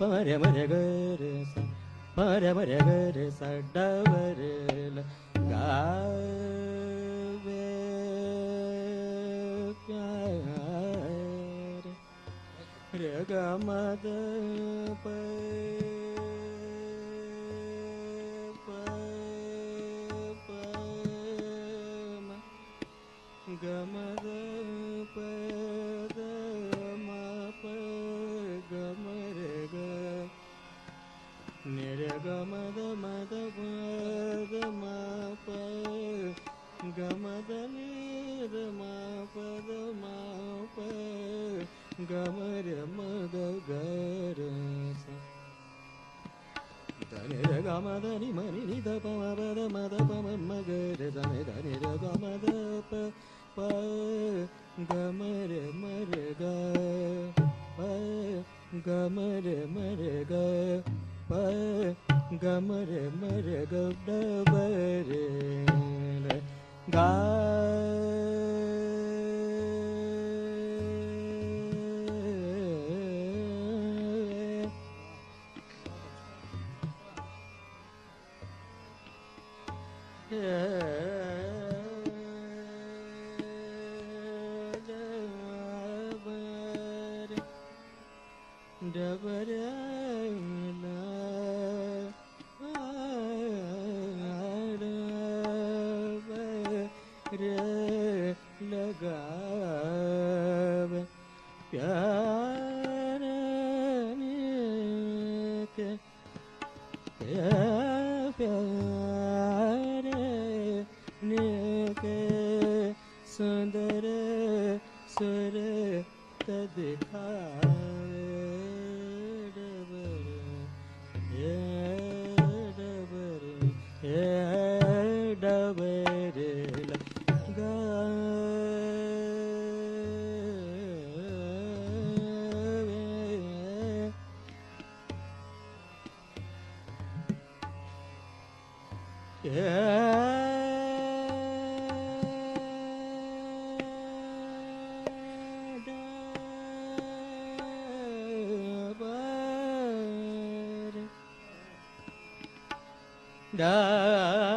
pare mare gare sa pare mare gare sa da re la ga ve re ga ma da pa gamada pada ma pa gamare ga nire gamada mada pada ma pa gamada nire ma pada ma pa gamare maga gara sa dane gamada ni mani ni da pa ma pada mada pa ma magare dane dane gamada pa pa gamare mare ga pa gamare mare ga pa gamare mare ga da bare ga सुंदर सुर तदिखा da